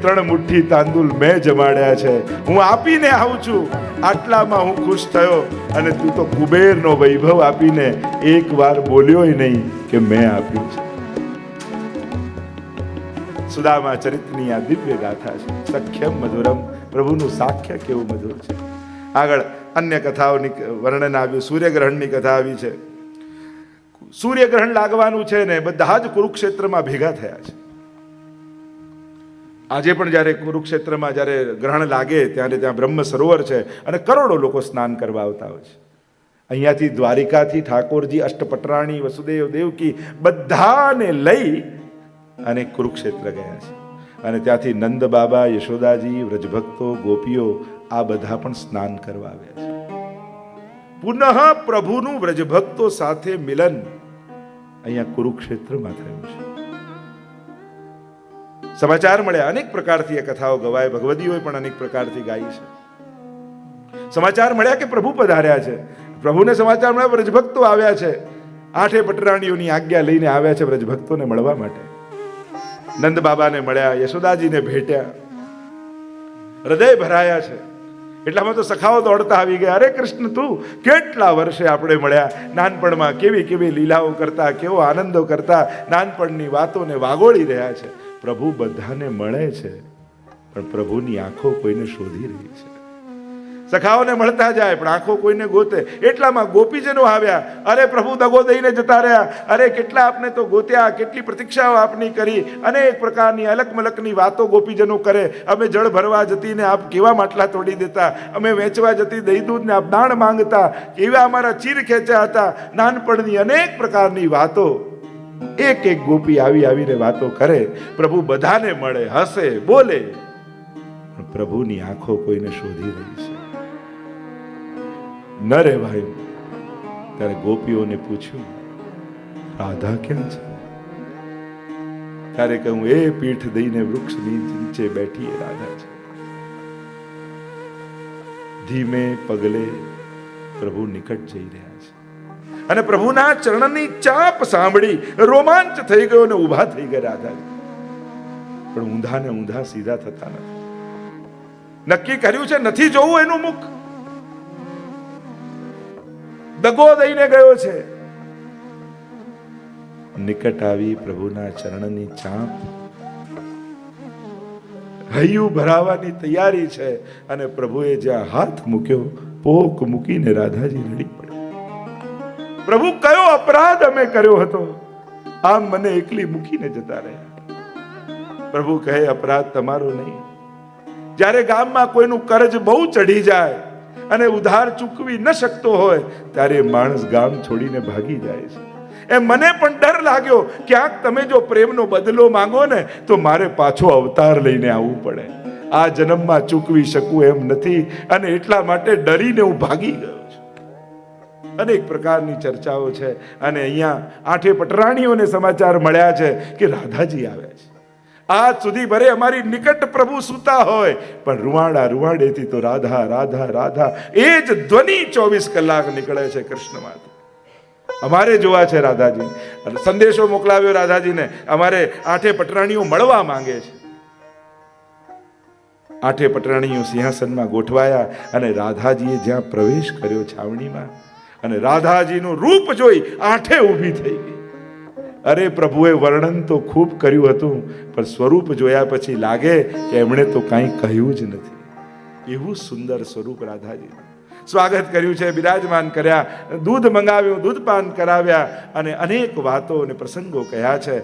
3 મુઠ્ઠી તાંદુલ મેં જમાડ્યા છે, હું આપીને આવું છું, આટલામાં હું ખુશ થયો. અને તું તો કુબેરનો વૈભવ આપીને એક વાર બોલ્યોય નહીં કે મેં આપ્યું છે. સુદામા ચરિત્રની આ દિવ્ય ગાથા છે. સખ્યમ મધુરમ, પ્રભુનું સાખ્ય કેવું મધુર છે. આગળ અન્ય કથાઓની વર્ણન આવ્યું. સૂર્યગ્રહણની કથા આવી છે. સૂર્યગ્રહણ લાગવાનું છે ને બધા જ કુરુક્ષેત્રમાં ભેગા થયા છે. આજે પણ જ્યારે કુરુક્ષેત્રમાં જ્યારે ગ્રહણ લાગે ત્યારે ત્યાં બ્રહ્મ સરોવર છે અને કરોડો લોકો સ્નાન કરવા આવતા હોય છે. અહીંયાથી દ્વારિકાથી ઠાકોરજી, અષ્ટપટરાણી, વસુદેવ, દેવકી બધાને લઈ અને કુરુક્ષેત્ર ગયા છે. અને ત્યાંથી નંદ બાબા, યશોદાજી, વ્રજભક્તો, ગોપીઓ આ બધા પણ સ્નાન કરવા આવ્યા છે. પુનઃ પ્રભુનું વ્રજભક્તો સાથે મિલન અહીંયા કુરુક્ષેત્રમાં થયું છે. સમાચાર મળ્યા, અનેક પ્રકારથી એ કથાઓ ગવાય, ભગવદીઓએ પણ અનેક પ્રકારથી ગાઈ છે. સમાચાર મળ્યા કે પ્રભુ પધાર્યા છે. પ્રભુને સમાચાર મળ્યા વ્રજભક્તો આવ્યા છે. 8 પટરાણીઓની આજ્ઞા લઈને આવ્યા છે વ્રજભક્તોને મળવા માટે. નંદ બાબાને મળ્યા, યશોદાજીને ભેટ્યા, હૃદય ભરાયા છે. એટલામાં તો સખાઓ દોડતા આવી ગયા. અરે કૃષ્ણ, તું કેટલા વર્ષે આપણે મળ્યા, નાનપણમાં કેવી કેવી લીલાઓ કરતા, કેવો આનંદો કરતા, નાનપણની વાતોને વાગોળી રહ્યા છે. પ્રભુ બધાને મળે છે, પણ પ્રભુની આંખો કોઈને શોધી રહી છે. સખાઓને મળતા જાય પણ આંખો કોઈને ગોતે. એટલામાં ગોપીજનો આવ્યા. અરે પ્રભુ દગો દઈને જતા રહ્યા. અરે કેટલા આપને તો ગોત્યા, કેટલી પ્રતીક્ષાઓ આપની કરી, અનેક પ્રકારની અલકમલકની વાતો ગોપીજનો કરે. અમે જળ ભરવા જતી ને આપ કેવા માટલા તોડી દેતા, અમે વેચવા જતી દહીં દૂધ ને આપ દાણ માંગતા, કેવા અમારા ચીર ખેંચ્યા હતા. નાનપણની અનેક પ્રકારની વાતો એક એક ગોપી આવી આવીને વાતો કરે. પ્રભુ બધાને મળે, હસે, બોલે, પણ પ્રભુની આંખો કોઈને શોધી રહી છે. ન રહેવાયું. ત્યારે ગોપીઓને પૂછ્યું, રાધા ક્યાં છે? ત્યારે કહું, એ પીઠ દઈને વૃક્ષની નીચે બેઠી એ રાધા છે. ધીમે પગલે પ્રભુ નિકટ જઈ રહ્યા છે. અને પ્રભુના ચરણની ચાપ સાંભળી રોમાંચ થઈ ગયો અને ઊભા થઈ ગયા રાધાજી. પણ ઊંધા ને ઊંધા સીધા થતા નથી. નક્કી કર્યું છે નથી જોવું એનું મુખ. દગો દઈને ગયો છે. નિકટ આવી પ્રભુના ચરણની ચાપ, હૈયું ભરાવાની તૈયારી છે. અને પ્રભુએ જ્યાં હાથ મૂક્યો, પોક મૂકીને રાધાજી રડી પડે. પ્રભુ, કયો અપરાધ અમે કર્યો હતો, આમ મને એકલી મૂકીને જતા રહ્યા? પ્રભુ કહે, અપરાધ તમારો નહીં. જ્યારે ગામમાં કોઈનું કરજ બહુ ચઢી જાય અને ઉધાર ચૂકવી ન શકતો હોય, ત્યારે માણસ ગામ છોડીને ભાગી જાય છે. એ મને પણ ડર લાગ્યો, ક્યાંક તમે જો પ્રેમનો બદલો માંગો ને તો મારે પાછો અવતાર લઈને આવવું પડે. આ જન્મમાં ચૂકવી શકું એમ નથી, અને એટલા માટે ડરીને હું ભાગી ગયો. અનેક પ્રકારની ચર્ચાઓ છે. અને અહીંયા 8 પટરાણીઓને સમાચાર મળ્યા છે કે રાધાજી આવ્યા છે. આજ સુધી ભરે અમારી નિકટ પ્રભુ સૂતા હોય, પણ રૂવાડા રૂવાડેથી તો રાધા રાધા રાધા એ જ ધ્વનિ 24 કલાક નીકળે છે કૃષ્ણમાંથી. અમારે જોવા છે રાધાજી. સંદેશો મોકલાવ્યો રાધાજીને, અમારે 8 પટરાણીઓ મળવા માંગે છે. 8 પટરાણીઓ સિંહાસનમાં ગોઠવાયા અને રાધાજીએ જ્યાં પ્રવેશ કર્યો છાવણીમાં, અને રાધાજીનું રૂપ જોઈ 8 ઊભી થઈ ગઈ. અરે પ્રભુએ વર્ણન તો ખૂબ કર્યું હતું, પણ સ્વરૂપ જોયા પછી લાગે કે એમણે તો કાંઈ કહ્યું જ નથી. એવું સુંદર સ્વરૂપ રાધાજી. સ્વાગત કર્યું છે, બિરાજમાન કર્યા, દૂધ મંગાવ્યું, દૂધપાન કરાવ્યા, અને અનેક વાતો અને પ્રસંગો કહ્યા છે.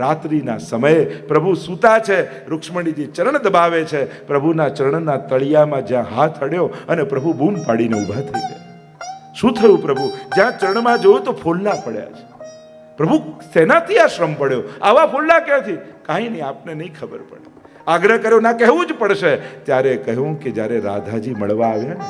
રાત્રિના સમયે પ્રભુ સૂતા છે. રૂક્ષ્મણીજી ચરણ દબાવે છે. પ્રભુના ચરણના તળિયામાં જ્યાં હાથ અડ્યો અને પ્રભુ બૂમ પાડીને ઊભા થઈ ગયા. શું થયું પ્રભુ? જ્યાં ચરણમાં જોયું તો ફોલ્લા પડ્યા છે. પ્રભુ, શેનાથી આ શ્રમ પડ્યો? આવા ફોલ્લા ક્યાંથી? કાંઈ નહીં, આપને નહીં ખબર પડે. આગ્રહ કર્યો, ના કહેવું જ પડશે. ત્યારે કહ્યું કે જ્યારે રાધાજી મળવા આવ્યા ને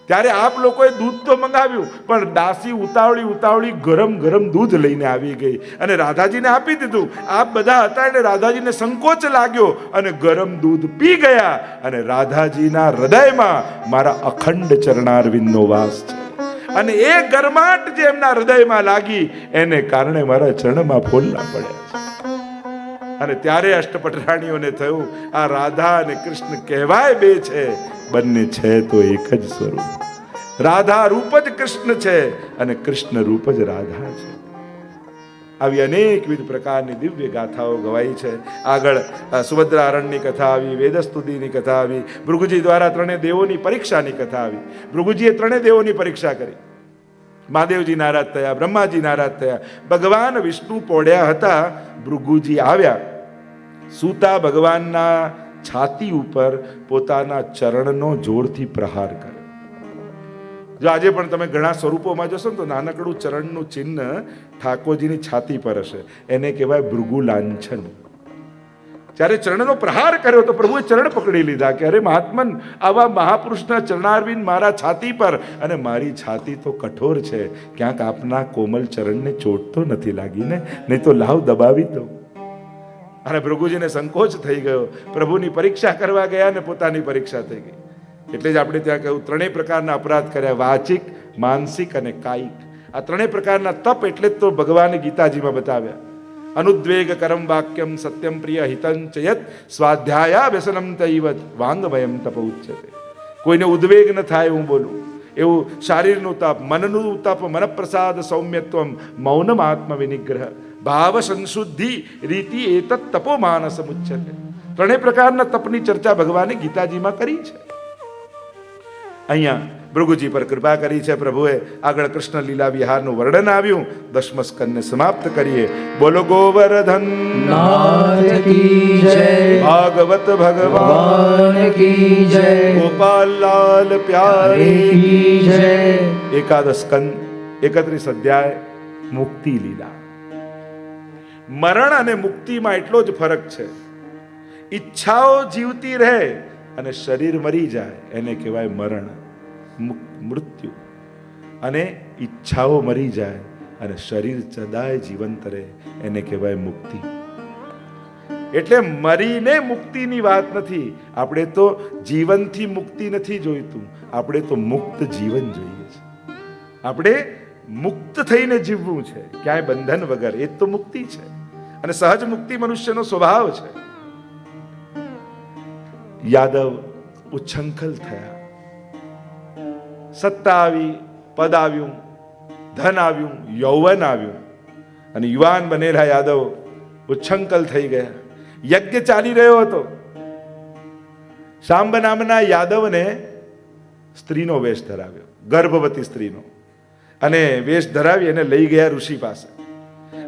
ત્યારે આપ લોકોએ દૂધ તો મંગાવ્યું, પણ દાસી ઉતાવળી ઉતાવળી ગરમ ગરમ દૂધ લઈને આવી ગઈ અને રાધાજીને આપી દીધું. આપ બધા હતા એટલે રાધાજીને સંકોચ લાગ્યો અને ગરમ દૂધ પી ગયા. અને રાધાજીના હૃદયમાં મારા અખંડ ચરણારવિંદનો વાસ છે, અને એ ગરમાટ જે એમના હૃદયમાં લાગી એને કારણે મારા ચરણમાં ફોલ્લા પડ્યા છે. અને ત્યારે અષ્ટપટરાણીઓને થયું આ રાધા અને કૃષ્ણ કહેવાય બે છે, બંને છે તો એક જ સ્વરૂપ. રાધા રૂપ જ કૃષ્ણ છે અને કૃષ્ણ રૂપ જ રાધા છે. આવી અનેકવિધ પ્રકારની દિવ્ય ગાથાઓ ગવાઈ છે. આગળ સુભદ્રા હરણની કથા આવી, વેદસ્તુતિની કથા આવી, ભૃગુજી દ્વારા ત્રણે દેવોની પરીક્ષાની કથા આવી. ભૃગુજીએ ત્રણે દેવોની પરીક્ષા કરી. મહાદેવજી નારાજ થયા, બ્રહ્માજી નારાજ થયા, ભગવાન વિષ્ણુ પોડ્યા હતા. ભૃગુજી આવ્યા, સૂતા ભગવાનના છાતી ઉપર પોતાના ચરણનો જોરથી પ્રહાર કર્યો. જો આજે પણ તમે ઘણા સ્વરૂપોમાં જોશો ને તો નાનકડું ચરણનું ચિહ્ન ઠાકોરજીની છાતી પર હશે, એને કહેવાય ભૃગુ લાંછન. જ્યારે ચરણનો પ્રહાર કર્યો તો પ્રભુએ ચરણ પકડી લીધા કે અરે મહાત્મન, આવા મહાપુરુષના ચરણારવિંદ મારા છાતી પર, અને મારી છાતી તો કઠોર છે, ક્યાંક આપના કોમલ ચરણને ચોટ તો નથી લાગી ને, નહીં તો લાવ દબાવી દો. અને ભૃગુજીને સંકોચ થઈ ગયો. પ્રભુની પરીક્ષા કરવા ગયા ને પોતાની પરીક્ષા થઈ ગઈ. એટલે જ આપણે ત્યાં કહ્યું ત્રણેય પ્રકારના અપરાધ કર્યા, વાચિક, માનસિક અને કાયિક. આ ત્રણેય પ્રકારના તપ એટલે જ તો ભગવાને ગીતાજીમાં બતાવ્યા. અનુદ્વેગ કરમ વાક્યમ સત્યમ પ્રિય હિતં ચયત સ્વાધ્યાયા વ્યસનમ તૈવત વાંગમયમ તપ ઉચ્યતે. કોઈને ઉદ્વેગ ન થાય હું બોલું એવું શારીરનું તપ, મનનું તપ, મનપ્રસાદ સૌમ્યત્વમ, મૌનમ આત્મ વિનિગ્રહ, ભાવ સંશુદ્ધિ રીતિ એતત તપો માનસમ ઉચ્યતે. ત્રણેય પ્રકારના તપની ચર્ચા ભગવાને ગીતાજીમાં કરી છે. અહીંયા ભૃગુજી પર કૃપા કરી છે પ્રભુએ. આગળ કૃષ્ણ લીલા વિહારનું વર્ણન આવ્યું. દસમ સ્કંદને સમાપ્ત કરીએ. બોલો ગોવર્ધન નાથ કી જય, ભાગવત ભગવાન કી જય, ગોપાલલાલ પ્યારે કી જય. એકાદશ સ્કંદ 31 અધ્યાય મુક્તિ લીલા. મરણ અને મુક્તિમાં એટલો જ ફરક છે. ઈચ્છાઓ જીવતી રહે અને શરીર મરી જાય એને કહેવાય મરણ, મૃત્યુ. અને ઈચ્છાઓ મરી જાય અને શરીર સદાય જીવંત રહે એને કહેવાય મુક્તિ. એટલે મરીને મુક્તિની વાત નથી. આપણે તો જીવનથી મુક્તિ નથી જોઈતું, આપણે તો મુક્ત જીવન જોઈએ છે. આપણે મુક્ત થઈને જીવવું છે, ક્યાંય બંધન વગર. એ તો મુક્તિ છે અને સહજ મુક્તિ મનુષ્યનો સ્વભાવ છે. યાદવ ઉચ્છંખલ થયા. સત્તા આવી, પદ આવ્યું, ધન આવ્યું, યૌવન આવ્યું અને યુવાન બનેલા યાદવ ઉચ્છંખલ થઈ ગયા. યજ્ઞ ચાલી રહ્યો હતો. શાંબ નામના યાદવને સ્ત્રીનો વેશ ધરાવ્યો, ગર્ભવતી સ્ત્રીનો, અને વેશ ધરાવી એને લઈ ગયા ઋષિ પાસે.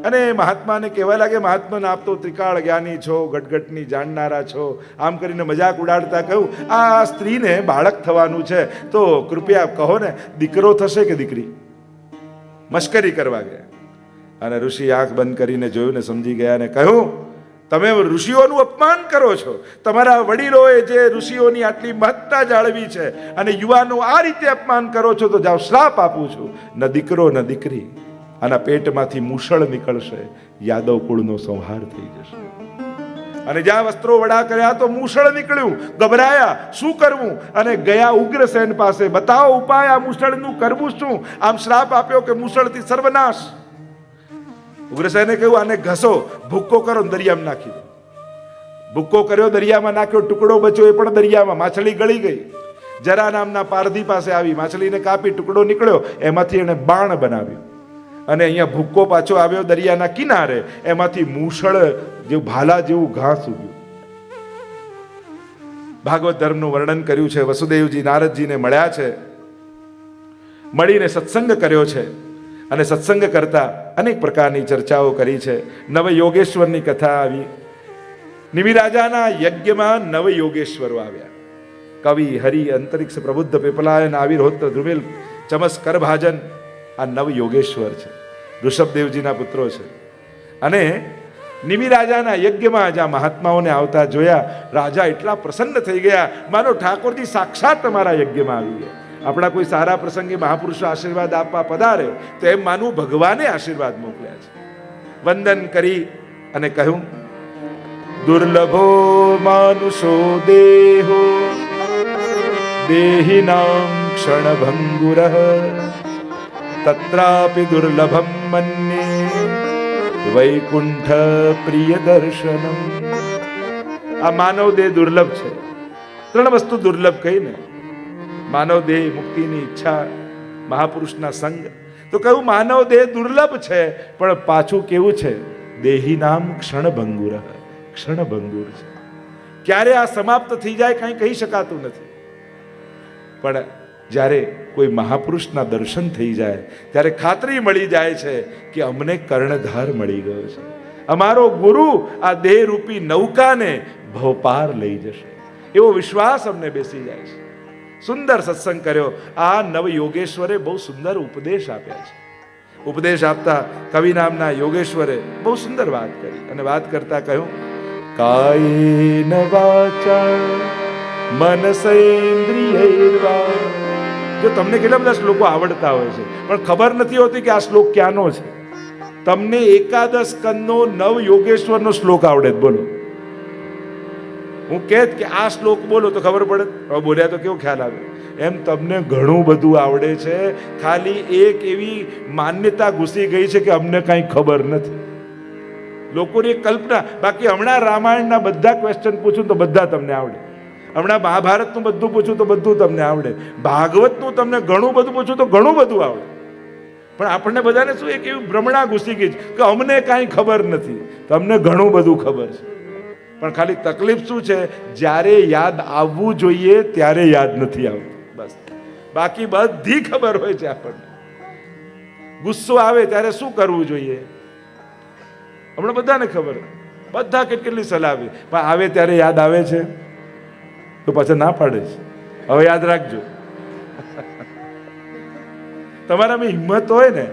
અને મહાત્માને કહેવા લાગે, મહાત્માને આપ તો ત્રિકાળ જ્ઞાની છો, ગટગટની જાણનારા છો, આમ કરીને મજાક ઉડાડતા કહ્યું આ સ્ત્રીને બાળક થવાનું છે તો કૃપયા કહો ને દીકરો થશે કે દીકરી. મશ્કરી કરવા ગયા. અને ઋષિ આંખ બંધ કરીને જોયું ને સમજી ગયા અને કહ્યું તમે ઋષિઓનું અપમાન કરો છો. તમારા વડીલોએ જે ઋષિઓની આટલી મહત્તા જાળવી છે અને યુવાનો આ રીતે અપમાન કરો છો તો જાઓ શ્રાપ આપું છું, ન દીકરો ન દીકરી, આના પેટમાંથી મૂષળ નીકળશે, યાદવ કુળનો સંહાર થઈ જશે. અને જ્યાં વસ્ત્રો વડા કર્યા તો મૂષળ નીકળ્યું. ગભરાયા, શું કરવું? અને ગયા ઉગ્રસેન પાસે, બતાવો ઉપાય, આ મૂષળનું કરવું શું? આમ શ્રાપ આપ્યો કે મૂષળથી સર્વનાશ. ઉગ્રસેને કહ્યું આને ઘસો, ભૂક્કો કરો, દરિયામાં નાખી દો. ભૂક્કો કર્યો, દરિયામાં નાખ્યો, ટુકડો બચ્યો એ પણ દરિયામાં. માછલી ગળી ગઈ. જરા નામના પારધી પાસે આવી, માછલીને કાપી ટુકડો નીકળ્યો, એમાંથી એને બાણ બનાવ્યું. અને અહીંયા ભૂક્કો પાછો આવ્યો દરિયાના કિનારે, એમાંથી મૂષળ જેવું ભાલા જેવું ઘાસ ઉગ્યું. ભાગવત ધર્મનું વર્ણન કર્યું છે. વસુદેવજી નારદજીને મળ્યા છે, મળીને સત્સંગ કર્યો છે અને સત્સંગ કરતા અનેક પ્રકારની ચર્ચાઓ કરી છે. નવ યોગેશ્વરની કથા આવી. નિમિરાજાના યજ્ઞમાં નવ યોગેશ્વરો આવ્યા. કવિ, હરિ, અંતરિક્ષ, પ્રબુદ્ધ, પેપલાયન, આવિર્હોત્ર, ધ્રુવેલ, ચમસ, કરભાજન, આ નવ યોગેશ્વર છે. ઋષભદેવજીના પુત્રો છે. અને નિમિ રાજાના યજ્ઞમાં જ્યાં મહાત્માઓને આવતા જોયા, રાજા એટલા પ્રસન્ન થઈ ગયા, માનો ઠાકોરજી સાક્ષાત તમારા યજ્ઞમાં આવી ગયા. આપણા કોઈ સારા પ્રસંગે મહાપુરુષો આશીર્વાદ આપવા પધારે તો એમ માનવું ભગવાને આશીર્વાદ મોકલ્યા છે. વંદન કરી અને કહ્યું દુર્લભો માનુષો દેહો દેહિનામ ક્ષણભંગુરઃ તત્રાપી દુર્લભમ મન્યે વૈકુંઠ પ્રિય દર્શનમ. આ માનવ દેહ દુર્લભ છે. 3 વસ્તુ દુર્લભ કહીને, માનવ દેહ, મુક્તિની ઈચ્છા, મહાપુરુષના સંગ. તો કહ્યું માનવ દેહ દુર્લભ છે, પણ પાછું કેવું છે? દેહી નામ ક્ષણભંગુર. ક્ષણભંગુર છે. ક્યારે આ સમાપ્ત થઈ જાય કંઈ કહી શકાતું નથી. પણ જ્યારે કોઈ મહાપુરુષના દર્શન થઈ જાય ત્યારે ખાતરી મળી જાય છે કે અમને કર્ણધાર મળી ગયો છે. અમારો ગુરુ આ દેહરૂપી નૌકાને ભવપાર લઈ જશે, એવો વિશ્વાસ અમને બેસી જાય છે. સુંદર સત્સંગ કર્યો. આ નવ યોગેશ્વરે બહુ સુંદર ઉપદેશ આપ્યા છે. ઉપદેશ આપતા કવિ નામના યોગેશ્વરે બહુ સુંદર વાત કરી, અને વાત કરતા કહ્યું, કાયેન વાચા મનસેન્દ્રિયૈર્વા. જો તમને કેટલા બધા શ્લોકો આવડતા હોય છે, પણ ખબર નથી હોતી કે આ શ્લોક ક્યાંનો છે. તમને એકાદશ સ્કંદનો 9 યોગેશ્વરનો શ્લોક આવડે, બોલો. હું કહેત કે આ શ્લોક બોલો તો ખબર પડે, હવે બોલ્યા તો કેવો ખ્યાલ આવે. એમ તમને ઘણું બધું આવડે છે, ખાલી એક એવી માન્યતા ઘૂસી ગઈ છે કે અમને કાંઈ ખબર નથી. લોકોની કલ્પના. બાકી હમણાં રામાયણના બધા ક્વેશ્ચન પૂછું તો બધા તમને આવડે. હમણાં મહાભારતનું બધું પૂછું તો બધું તમને આવડે. ભાગવતનું તમને ઘણું બધું પૂછું તો ઘણું બધું આવડે. પણ આપણને બધાને શું એક એવી ભ્રમણા ઘૂસી ગઈ છે કે અમને કાંઈ ખબર નથી. તમને ઘણું બધું ખબર છે, પણ ખાલી તકલીફ શું છે? જ્યારે યાદ આવવું જોઈએ ત્યારે યાદ નથી આવતું, બસ. બાકી બધી ખબર હોય છે આપણને. ગુસ્સો આવે ત્યારે શું કરવું જોઈએ હમણાં બધાને ખબર. બધા કેટલી સલાહ આપી, પણ આવે ત્યારે યાદ આવે છે તો પાછા ના પાડે છે. હવે યાદ રાખજો. તમારામાં હિંમત હોય ને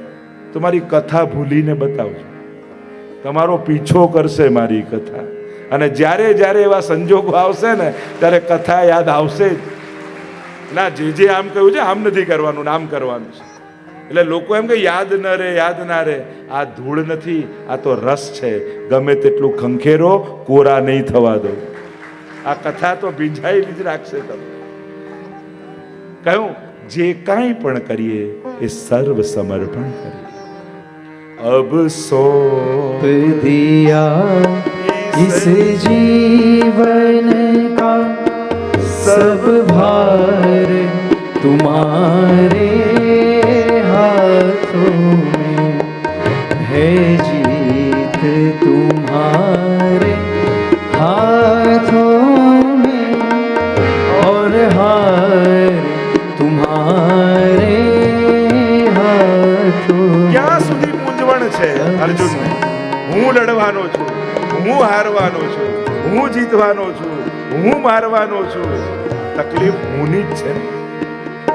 તો મારી કથા ભૂલીને બતાવજો. તમારો પીછો કરશે મારી કથા. અને જ્યારે જ્યારે એવા સંજોગો આવશે ને ત્યારે કથા યાદ આવશે જ. ના, જે આમ કહ્યું છે આમ નથી કરવાનું, આમ કરવાનું છે. એટલે લોકો એમ કે યાદ ન રહે, યાદ ના રહે. આ ધૂળ નથી, આ તો રસ છે. ગમે તેટલું ખંખેરો, કોરા નહીં થવા દો. આ કથા તો ભીંજાયેલી જ રાખશે તમને. કહ્યું જે કાંઈ પણ કરીએ એ સર્વ સમર્પણ કરીએ. અબ સૌંપ दिया इस जीवन का सब भार तुम्हारे हाथों में है. जीत तुम्हारे हाथों में और हार तुम्हारे हाथों. ક્યાં સુધી મૂંઝવણ છે અર્જુનને? હું લડવાનો છું, હું હારવાનો છું, હું જીતવાનો છું, હું મારવાનો છું. તકલીફ હુંની જ છે.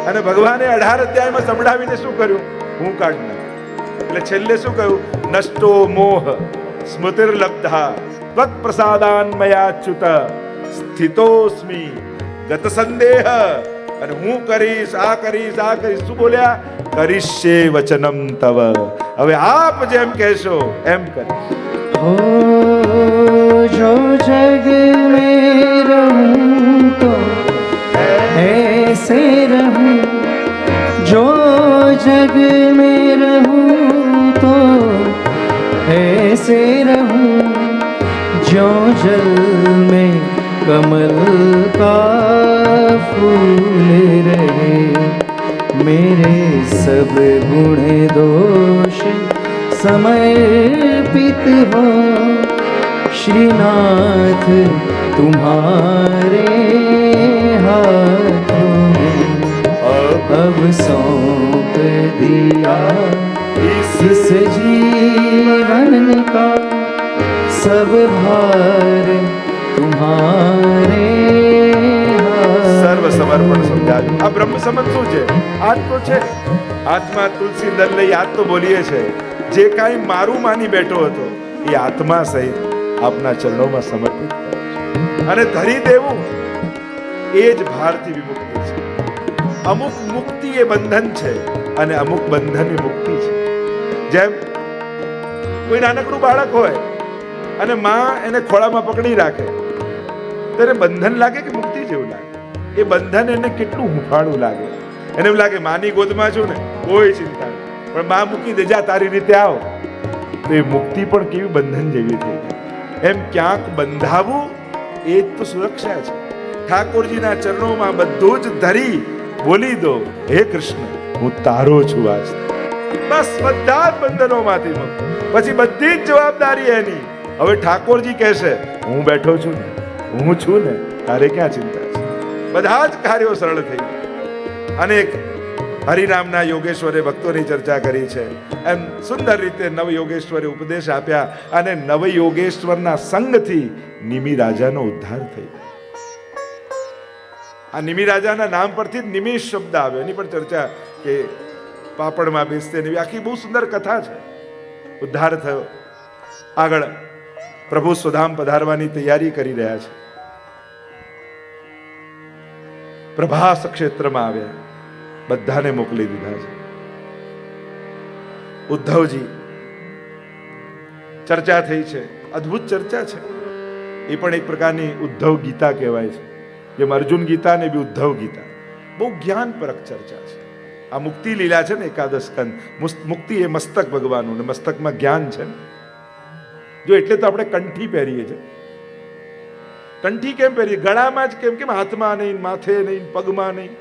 અને ભગવાને 18 અધ્યાયમાં સંભળાવીને શું કર્યું? હું કાઢના. એટલે છેલ્લે શું કહ્યું? નષ્ટો મોહ સ્મૃતિર્લબ્ધા ત્વત્ પ્રસાદાન મયાચ્યુત સ્થિતોસ્મિ ગત સંદેહ. અને હું કરીશ, આ કરીશ, આ કરીશ. શું બોલ્યા? કરીશ્યે વચનમ તવ. હવે આપ જેમ કહેશો એમ કરીશ. हो जो जग में रहूं तो ऐसे रहूं, जो जग में रहूं तो ऐसे रहूं, जो जल में कमल का फूल रहे. मेरे सब गुण दोष समर्पित हो श्रीनाथ तुम्हारे हाथों में. अब सौंप दिया इस जीवन का सब भार तुम्हारे સર્વ સમર્પણ સમજાવ્યું. આ બ્રહ્મ સંબંધ શું છે? આત્મા છે. આત્મા તુલસી દલ લઈ આજ તો બોલીએ છે. જે કાંઈ મારું માની બેઠો હતો એ આત્મા સહિત આપના ચરણોમાં સમર્પિત કરું છું. અને ધરી દેવું એ જ ભારથી વિમુક્તિ છે. અમુક મુક્તિ એ બંધન છે અને અમુક બંધન એ મુક્તિ છે. જેમ કોઈ નાનકડું બાળક હોય અને માં એને ખોળામાં પકડી રાખે ત્યારે બંધન લાગે કે મુક્તિ જેવું લાગે? એ બંધન એને કેટલું હુંફાળું લાગે. એને એમ લાગે માની ગોદમાં છું ને, કોઈ ચિંતા નહીં, પણ માં મૂકી દે, જા તારી રીતે આવ. તો એ મુક્તિ પણ કેવી બંધન જેવી થઈ ગઈ. એમ ક્યાંક બંધાવું એ જ તો સુરક્ષા છે. ઠાકોરજીના ચરણોમાં બધું જ ધરી બોલી દો, હે કૃષ્ણ હું તારો છું આજ. બસ બધા જ બંધનોમાંથી મુક્ત. પછી બધી જ જવાબદારી એની. હવે ઠાકોરજી કહેશે હું બેઠો છું ને, હું છું ને, તારે ક્યાં ચિંતા છે. બધા જ કાર્યો સરળ થઈ ગયા. અનેક હરિનામના યોગેશ્વરે ભક્તોની ચર્ચા કરી છે. એમ સુંદર રીતે નવ યોગેશ્વરે ઉપદેશ આપ્યા અને નવ યોગેશ્વરના સંગથી નિમિ રાજાનો ઉદ્ધાર થઈ ગયો. આ નિમિ રાજાના નામ પરથી જ નિમિષ શબ્દ આવ્યો. એની પણ ચર્ચા કે પાપડમાં બેસતે ને આખી બહુ સુંદર કથા છે. ઉદ્ધાર થયો. આગળ પ્રભુ સ્વધામ પધારવાની તૈયારી કરી રહ્યા છે. પ્રભાસ ક્ષેત્રમાં આવ્યા, બધાને મોકલી દીધા છે. ઉદ્ધવજી ચર્ચા થઈ છે, અદ્ભુત ચર્ચા છે. એ પણ એક પ્રકારની ઉદ્ધવ ગીતા કહેવાય છે. જેમ અર્જુન ગીતા ને બી ઉદ્ધવ ગીતા. બહુ જ્ઞાનપરક ચર્ચા છે. આ મુક્તિ લીલા છે ને, એકાદશ સ્કંદ. મુક્તિ એ મસ્તક ભગવાનનું, ને મસ્તકમાં જ્ઞાન છે ને. જો એટલે તો આપણે કંઠી પહેરીએ છીએ. કંઠી કેમ પહેરીએ? ગળામાં જ કેમ? કેમ હાથમાં નહીં, માથે નહીં, પગમાં નહીં?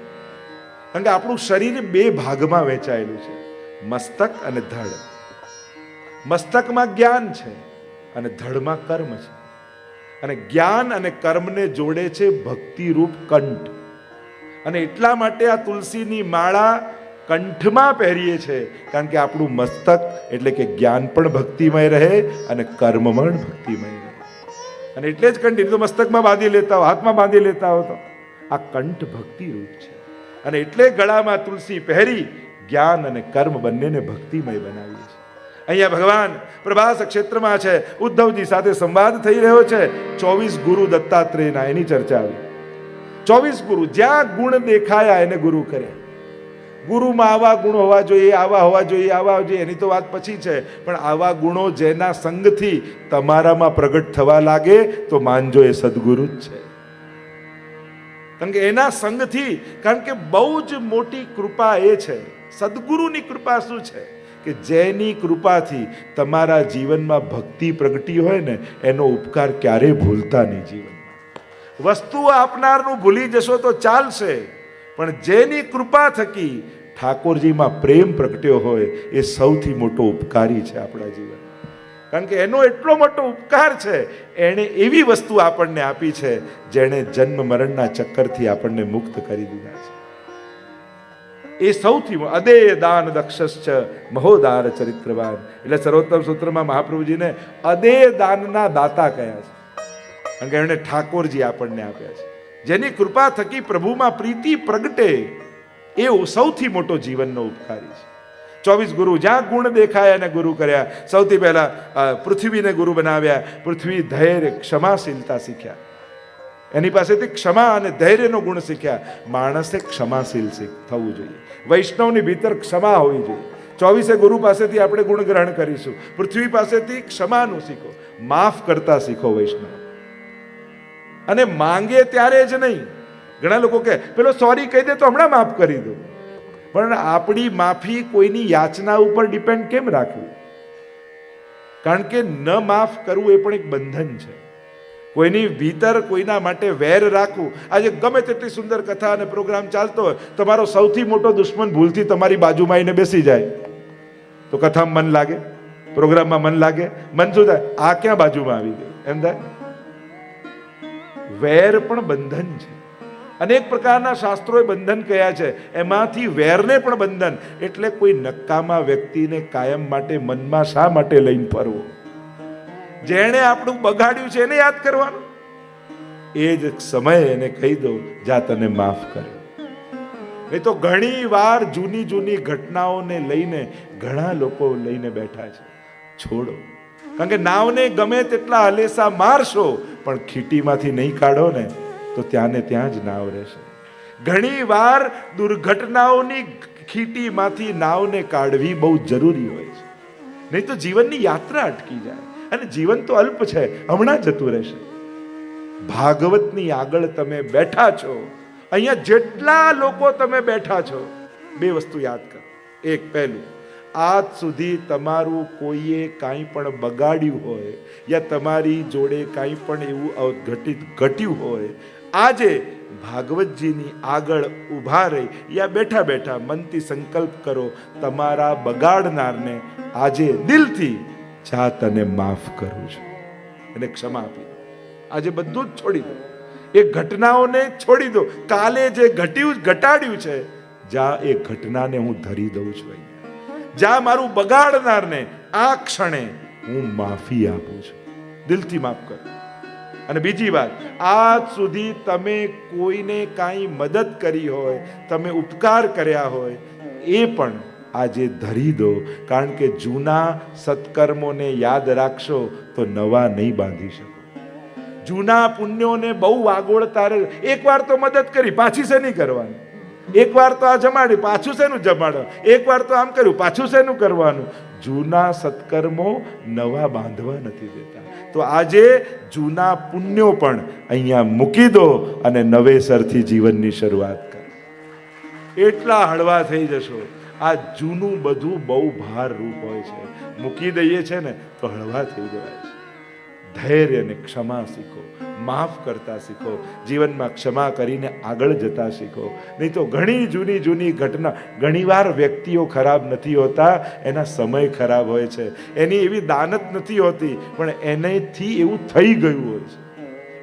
કારણ કે આપણું શરીર બે ભાગમાં વહેંચાયેલું છે, મસ્તક અને ધડ. મસ્તકમાં જ્ઞાન છે અને ધડમાં કર્મ છે. અને જ્ઞાન અને કર્મને જોડે છે ભક્તિરૂપ કંઠ. અને એટલા માટે આ તુલસીની માળા કંઠમાં પહેરીએ છે, કારણ કે આપણું મસ્તક એટલે કે જ્ઞાન પણ ભક્તિમય રહે અને કર્મ પણ ભક્તિમય રહે. અને એટલે જ કંઠ તો મસ્તકમાં બાંધી લેતા હો, હાથમાં બાંધી લેતા હો, તો આ કંઠ ભક્તિ રૂપ છે. અને એટલે ગળામાં તુલસી પહેરી જ્ઞાન અને કર્મ બંનેને ભક્તિમય બનાવીએ છે. અહીંયા ભગવાન પ્રભાસ ક્ષેત્રમાં છે. ઉદ્ધવજી સાથે સંવાદ થઈ રહ્યો છે. 24 ગુરુ દત્તાત્રેયના, એની ચર્ચા આવી. 24 ગુરુ, જ્યાં ગુણ દેખાયા એને ગુરુ કર્યા. ગુરુમાં આવા ગુણ હોવા જોઈએ, આવા હોવા જોઈએ, આવા જોઈએ, એની તો વાત પછી છે. પણ આવા ગુણો જેના સંગથી તમારામાં પ્રગટ થવા લાગે તો માનજો એ સદગુરુ જ છે. કારણ કે એના સંગથી, કારણ કે બહુ જ મોટી કૃપા એ છે. સદગુરુની કૃપા શું છે કે જેની કૃપાથી તમારા જીવનમાં ભક્તિ પ્રગટી હોય ને, એનો ઉપકાર ક્યારેય ભૂલતા નહીં. જીવનમાં વસ્તુઓ આપનારનું ભૂલી જશો તો ચાલશે, પણ જેની કૃપા થકી ઠાકોરજીમાં પ્રેમ પ્રગટ્યો હોય એ સૌથી મોટો ઉપકારી છે આપણા જીવનમાં. કારણ કે એનો એટલો મોટો ઉપકાર છે. એણે એવી વસ્તુ આપણને આપી છે જેણે જન્મ મરણના ચક્કરથી આપણને મુક્ત કરી દીધા છે. એ સૌથી અદેય દાન દક્ષશ્ચ મહોદાર ચરિત્રવાન. એટલે સર્વોત્તમ સૂત્રમાં મહાપ્રભુજીને અદેય દાનના દાતા કહ્યા છે. કારણ કે એણે ઠાકોરજી આપણને આપ્યા છે. જેની કૃપા થકી પ્રભુમાં પ્રીતિ પ્રગટે એ સૌથી મોટો જીવનનો ઉપકારી છે. 24 ગુરુ, જ્યાં ગુણ દેખાયા એને ગુરુ કર્યા. સૌથી પહેલા પૃથ્વીને ગુરુ બનાવ્યા. પૃથ્વી ધૈર્ય ક્ષમાશીલતા શીખ્યા. એની પાસેથી ક્ષમા અને ધૈર્યનો ગુણ શીખ્યા. માણસે ક્ષમાશીલ થવું જોઈએ. વૈષ્ણવની ભીતર ક્ષમા હોવી જોઈએ. 24 ગુરુ પાસેથી આપણે ગુણ ગ્રહણ કરીશું. પૃથ્વી પાસેથી ક્ષમાનું શીખો, માફ કરતા શીખો વૈષ્ણવ. અને માંગે ત્યારે જ નહીં. ઘણા લોકો કહે પેલો સોરી કહી દે તો હમણાં માફ કરી દો. પણ આપણી માફી કોઈની યાચના ઉપર ડિપેન્ડ કેમ રાખવી? કારણ કે ન માફ કરવું એ પણ એક બંધન છે. કોઈની ભીતર કોઈના માટે વેર રાખવું. આજે ગમે તેટલી સુંદર કથા અને પ્રોગ્રામ ચાલતો હોય, તમારો સૌથી મોટો દુશ્મન ભૂલથી તમારી બાજુમાં આવીને બેસી જાય તો કથામાં મન લાગે, પ્રોગ્રામમાં મન લાગે? મન શું થાય? આ ક્યાં બાજુમાં આવી ગયું એમ થાય. વેર પણ બંધન છે. અનેક પ્રકારના શાસ્ત્રોએ બંધન કયા છે, એમાંથી વેરને પણ બંધન. એટલે કોઈ નકામા વ્યક્તિને કાયમ માટે મનમાં શા માટે લઈને ફરવો? જેણે આપણું બગાડ્યું છે એને યાદ કરવાનું. એ જ સમયે એને કહી દો જા તને માફ કર્યો. નહીં તો ઘણી વાર જૂની જૂની ઘટનાઓને લઈને ઘણા લોકો લઈને બેઠા છે. છોડો. કારણ કે નાવને ગમે તેટલા હલેસા મારશો પણ ખીટીમાંથી નહીં કાઢો ને તો ત્યાં ને ત્યાં જ નાવ રહેશે. ઘણી વાર દુર્ઘટનાઓની ખીટીમાંથી નાવને કાઢવી બહુ જરૂરી હોય છે. નહીં તો જીવનની યાત્રા અટકી જાય. અને જીવન તો અલ્પ છે, હમણાં જતું રહેશે. ભાગવતની આગળ તમે બેઠા છો, અહીંયા જેટલા લોકો તમે બેઠા છો, બે વસ્તુ યાદ કરો. એક, પહેલું, આજ સુધી તમારું કોઈએ કાંઈ પણ બગાડ્યું હોય યા તમારી જોડે કાંઈ પણ એવું ઘટ્યું હોય, આજે ભાગવતજીની આગળ ઊભા રહી યા બેઠા બેઠા મનથી સંકલ્પ કરો, તમારા બગાડનારને આજે દિલથી જા તને માફ કરું છું, એને ક્ષમા આપી દો. આજે બધું જ છોડી દો, એ ઘટનાઓને છોડી દો. કાલે જે ઘટાડ્યું છે, જા એ ઘટનાને હું ધરી દઉં છું અહીંયા. જા મારું બગાડનારને આ ક્ષણે હું માફી આપું છું, દિલથી માફ કરો. અને બીજી વાત, આજ સુધી તમે કોઈને કાંઈ મદદ કરી હોય, તમે ઉપકાર કર્યા હોય, એ પણ આજે ધરી દો. કારણ કે જૂના સત્કર્મોને યાદ રાખશો તો નવા નહીં બાંધી શકો. જૂના પુણ્યોને બહુ વાગોળતા રહે. એકવાર તો મદદ કરી, પાછી શેની કરવાની? એકવાર તો આ જમાડી, પાછું શેનું જમાડવાનું? એકવાર તો આમ કર્યું, પાછું શેનું કરવાનું? જૂના સત્કર્મો નવા બાંધવા નથી દેતા. તો આજે જૂના પુણ્યો પણ અહીંયા મૂકી દો અને નવેસરથી જીવનની શરૂઆત કરો. એટલા હળવા થઈ જશો. આ જૂનું બધું બહુ ભાર રૂપ હોય છે, મૂકી દઈએ છે ને તો હળવા થઈ જવાય છે. ધૈર્ય અને ક્ષમા શીખો, માફ કરતા શીખો, જીવનમાં ક્ષમા કરીને આગળ જતા શીખો. નહીં તો ઘણી જૂની ઘટના, ઘણીવાર વ્યક્તિઓ ખરાબ નથી હોતા, એના સમય ખરાબ હોય છે, એની એવી દાનત નથી હોતી, પણ એનેથી એવું થઈ ગયું હોય છે,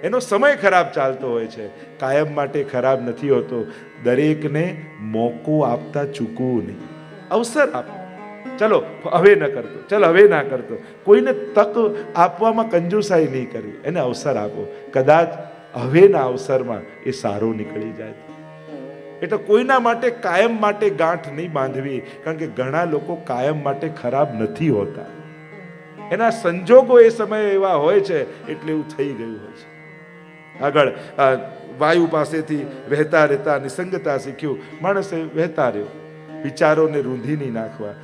એનો સમય ખરાબ ચાલતો હોય છે. કાયમ માટે ખરાબ નથી હોતો. દરેકને મોકો આપતા ચૂકવું નહીં, અવસર આપો. ચલો હવે ન કરતો, ચલો હવે ના કરતો. કોઈને તક આપવામાં કંજૂસાઈ નહીં કરવી, એને અવસર આપો. કદાચ હવેના અવસરમાં એ સારો નીકળી જાય. એટલે કોઈના માટે કાયમ માટે ગાંઠ નહીં બાંધવી, કારણ કે ઘણા લોકો કાયમ માટે ખરાબ નથી હોતા, એના સંજોગો એ સમયે એવા હોય છે, એટલે એવું થઈ ગયું હોય છે. આગળ વાયુ પાસેથી વહેતા રહેતા નિસંગતા શીખ્યું. માણસે વહેતા રહ્યો, વિચારોને રૂંધી નહીં નાખવા.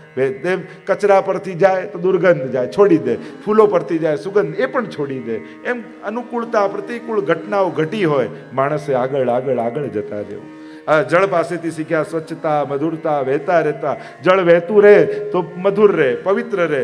કચરા પરથી જાય તો દુર્ગંધ જાય, છોડી દે. ફૂલો પરથી જાય સુગંધ, એ પણ છોડી દે. એમ અનુકૂળતા પ્રતિકૂળ ઘટનાઓ ઘટી હોય, માણસે આગળ આગળ આગળ જતા રહેવું. જળ પાસેથી શીખ્યા સ્વચ્છતા, મધુરતા, વહેતા રહેતા. જળ વહેતું રહે તો મધુર રહે, પવિત્ર રહે.